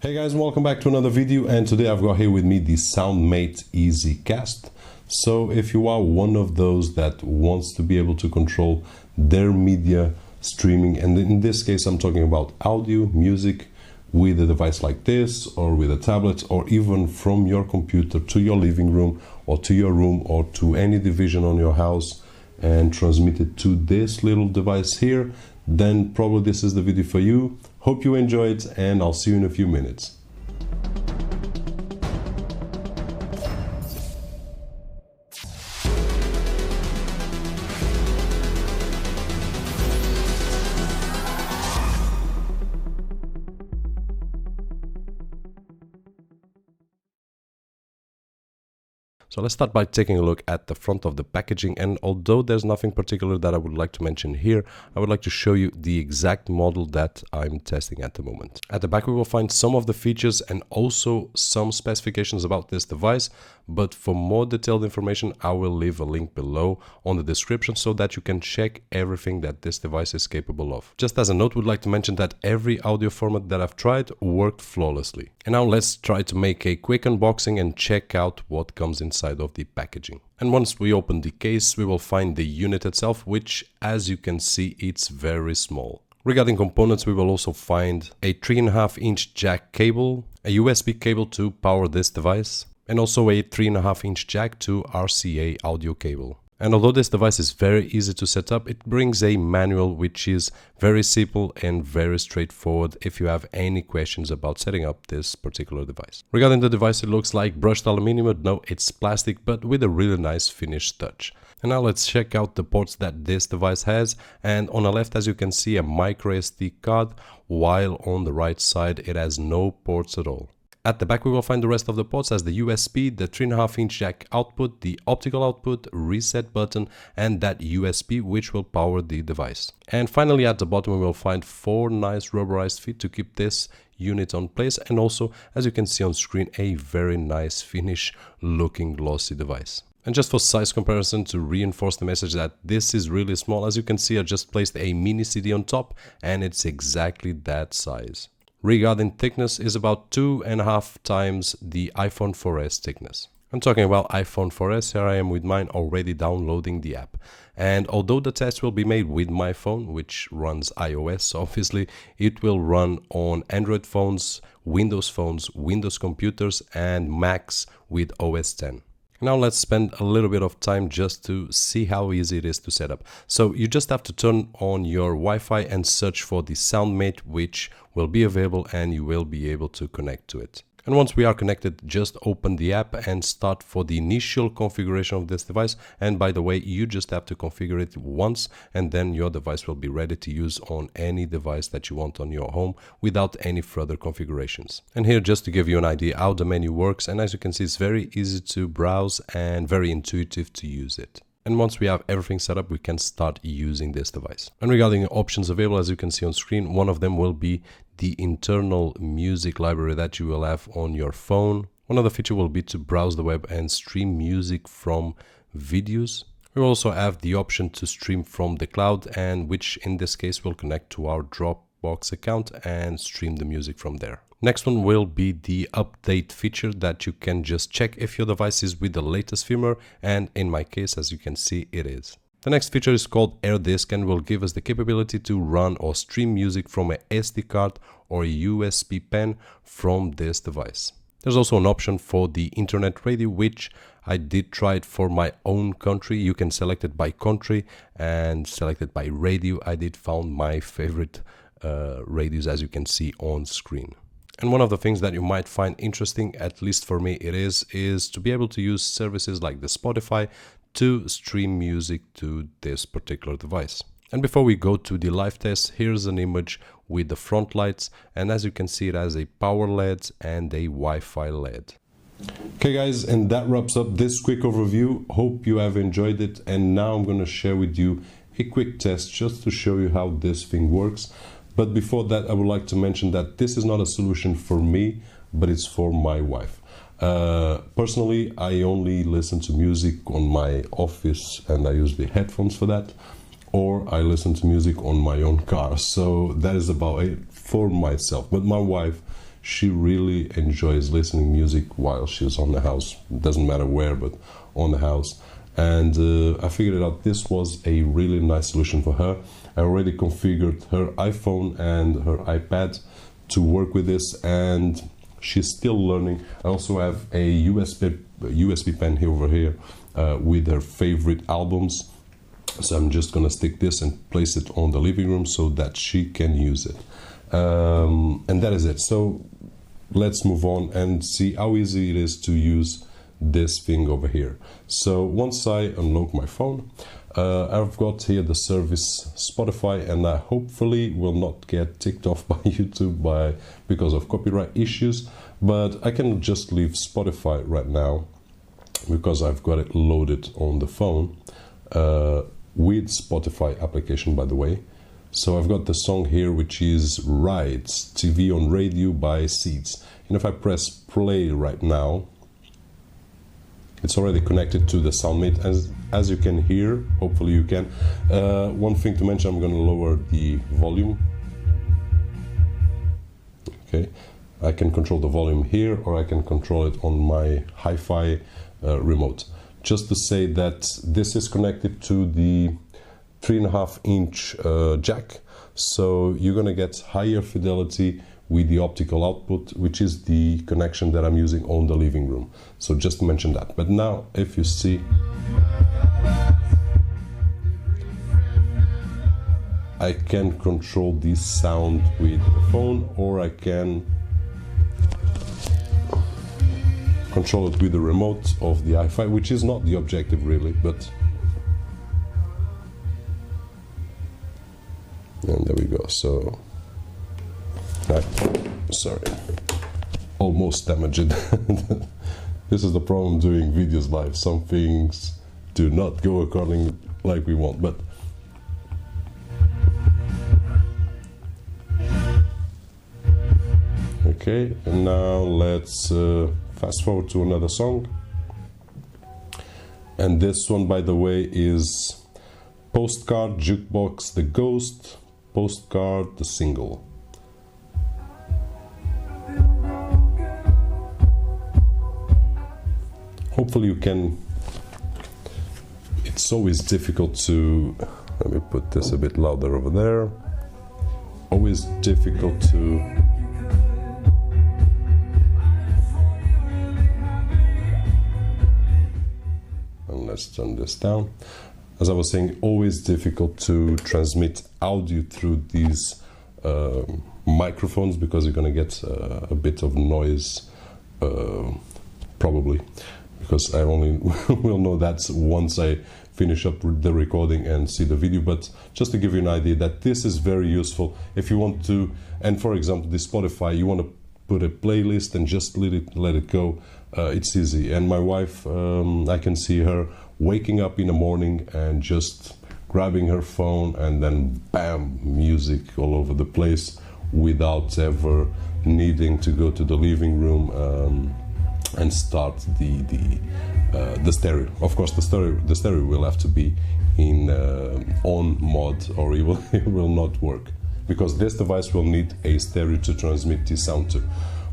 Hey guys, welcome back to another video, and today I've got here with me the Soundmate EZcast. So if you are one of those that wants to be able to control their media streaming, and in this case I'm talking about audio, music, with a device like this or with a tablet, or even from your computer to your living room or to your room or to any division on your house and transmit it to this little device here, then probably this is the video for you. Hope you enjoy it, and I'll see you in a few minutes. So let's start by taking a look at the front of the packaging, and although there's nothing particular that I would like to mention here, I would like to show you the exact model that I'm testing at the moment. At the back we will find some of the features and also some specifications about this device, but for more detailed information I will leave a link below on the description so that you can check everything that this device is capable of. Just as a note, would like to mention that every audio format that I've tried worked flawlessly. And now let's try to make a quick unboxing and check out what comes inside of the packaging. And once we open the case, we will find the unit itself, which, as you can see, it's very small. Regarding components, we will also find a 3.5-inch jack cable, a USB cable to power this device, and also a 3.5-inch jack to RCA audio cable. And although this device is very easy to set up, it brings a manual which is very simple and very straightforward if you have any questions about setting up this particular device. Regarding the device, it looks like brushed aluminum. No, it's plastic, but with a really nice finished touch. And now let's check out the ports that this device has. And on the left, as you can see, a micro SD card, while on the right side it has no ports at all. At the back we will find the rest of the ports as the USB, the 3.5-inch jack output, the optical output, reset button, and that USB which will power the device. And finally at the bottom we will find 4 nice rubberized feet to keep this unit on place, and also, as you can see on screen, a very nice finish looking glossy device. And just for size comparison, to reinforce the message that this is really small, as you can see I just placed a mini CD on top and it's exactly that size. Regarding thickness, is about 2.5 times the iPhone 4S thickness. I'm talking about iPhone 4S, here I am with mine already downloading the app. And although the test will be made with my phone, which runs iOS, obviously, it will run on Android phones, Windows computers, and Macs with OS X. Now let's spend a little bit of time just to see how easy it is to set up. So you just have to turn on your Wi-Fi and search for the Soundmate, which will be available, and you will be able to connect to it. And once we are connected, just open the app and start for the initial configuration of this device. And by the way, you just have to configure it once, and then your device will be ready to use on any device that you want on your home without any further configurations. And here, just to give you an idea how the menu works, and as you can see, it's very easy to browse and very intuitive to use it. And once we have everything set up, we can start using this device. And regarding the options available, as you can see on screen, one of them will be the internal music library that you will have on your phone. One other feature will be to browse the web and stream music from videos. We will also have the option to stream from the cloud, and which in this case will connect to our Dropbox account and stream the music from there. Next one will be the update feature that you can just check if your device is with the latest firmware, and in my case, as you can see, it is. The next feature is called AirDisk and will give us the capability to run or stream music from a SD card or a USB pen from this device. There's also an option for the internet radio, which I did try it for my own country. You can select it by country and select it by radio. I did found my favorite radios, as you can see on screen. And one of the things that you might find interesting, at least for me it is to be able to use services like the Spotify to stream music to this particular device. And before we go to the live test, here's an image with the front lights, and as you can see it has a power LED and a Wi-Fi LED. Okay guys, and that wraps up this quick overview. Hope you have enjoyed it, and now I'm going to share with you a quick test just to show you how this thing works. But before that, I would like to mention that this is not a solution for me, but it's for my wife. Personally, I only listen to music on my office and I use the headphones for that, or I listen to music on my own car. So that is about it for myself. But my wife, she really enjoys listening music while she's on the house. It doesn't matter where, but on the house. And I figured out this was a really nice solution for her. I already configured her iPhone and her iPad to work with this, and she's still learning. I also have a USB pen here over here with her favorite albums. So I'm just gonna stick this and place it on the living room so that she can use it. And that is it. So let's move on and see how easy it is to use this thing over here. So once I unlock my phone, I've got here the service Spotify, and I hopefully will not get ticked off by YouTube because of copyright issues, but I can just leave Spotify right now because I've got it loaded on the phone with Spotify application, by the way. So I've got the song here, which is Rides, TV on Radio by Seeds. And if I press play right now, it's already connected to the Soundmate, as you can hear. Hopefully you can. One thing to mention, I'm going to lower the volume. Okay, I can control the volume here, or I can control it on my hi-fi remote. Just to say that this is connected to the 3.5-inch jack, so you're going to get higher fidelity with the optical output, which is the connection that I'm using on the living room. So just to mention that. But now, if you see, I can control this sound with the phone, or I can control it with the remote of the Wi-Fi, which is not the objective really, but and there we go. So sorry, almost damaged. This is the problem doing videos live. Some things do not go according like we want, but okay. And now let's fast forward to another song, and this one, by the way, is Postcard Jukebox The Ghost, Postcard the single. Hopefully you can. It's always difficult to, let me put this a bit louder over there, always difficult to let's turn this down. As I was saying, always difficult to transmit audio through these microphones, because you're going to get a bit of noise, probably, because I only will know that once I finish up the recording and see the video. But just to give you an idea that this is very useful if you want to, and for example, the Spotify, you want to put a playlist and just let it go. It's easy. And my wife, I can see her waking up in the morning and just grabbing her phone, and then bam, music all over the place, without ever needing to go to the living room and start the stereo. Of course, the stereo will have to be in on mode, or it will not work, because this device will need a stereo to transmit the sound to.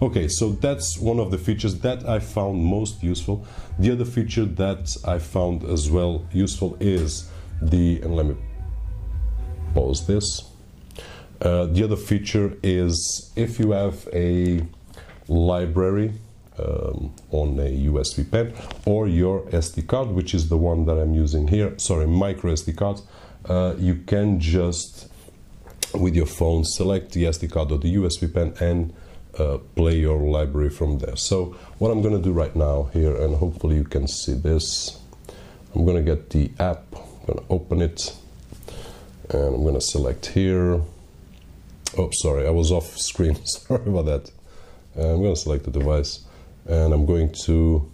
Okay, so that's one of the features that I found most useful. The other feature that I found as well useful is and let me pause this. The other feature is if you have a library on a USB pen, or your SD card, which is the one that I'm using here, sorry, micro SD card, you can just, with your phone, select the SD card or the USB pen and play your library from there. So what I'm going to do right now here, and hopefully you can see this, I'm going to get the app, I'm going to open it, and I'm going to select here. Oh, sorry, I was off screen. Sorry about that. I'm going to select the device, and I'm going to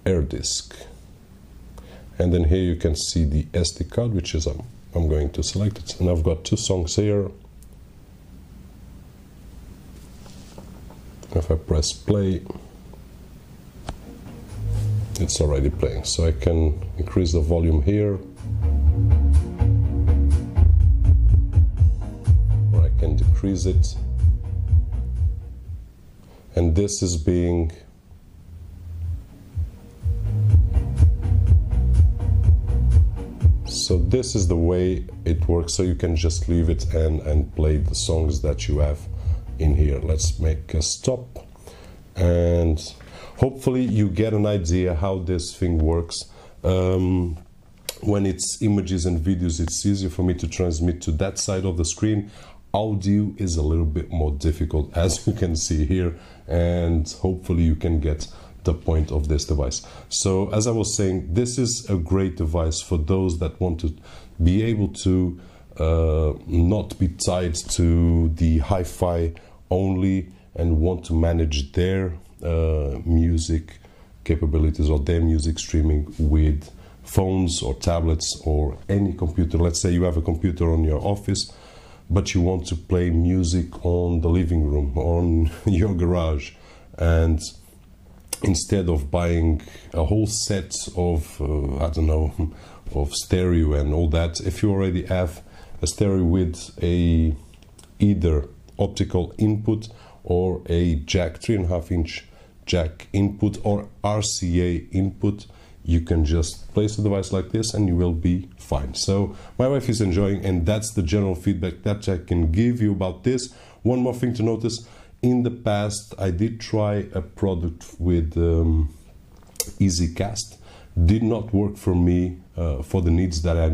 AirDisk, and then here you can see the SD card, which is I'm going to select it, and I've got 2 songs here. If I press play, it's already playing, so I can increase the volume here, or I can decrease it. and this is being so this is the way it works. So you can just leave it and play the songs that you have in here. Let's make a stop, and hopefully you get an idea how this thing works. When it's images and videos, it's easier for me to transmit to that side of the screen. Audio is a little bit more difficult, as you can see here, and hopefully you can get the point of this device. So as I was saying, this is a great device for those that want to be able to not be tied to the hi-fi only and want to manage their music capabilities or their music streaming with phones or tablets or any computer. Let's say you have a computer on your office, but you want to play music on the living room, on your garage, and instead of buying a whole set of I don't know, of stereo and all that, if you already have a stereo with a either optical input or a jack 3.5-inch jack input or RCA input, you can just place a device like this and you will be fine. So my wife is enjoying, and that's the general feedback that I can give you about this. One more thing to notice: in the past I did try a product with EZcast. Did not work for me for the needs that I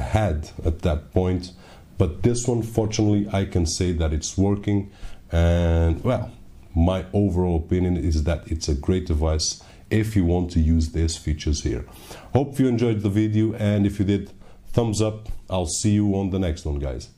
had at that point, but this one, fortunately, I can say that it's working. And well, my overall opinion is that it's a great device if you want to use these features here. Hope you enjoyed the video, and if you did, thumbs up. I'll see you on the next one, guys.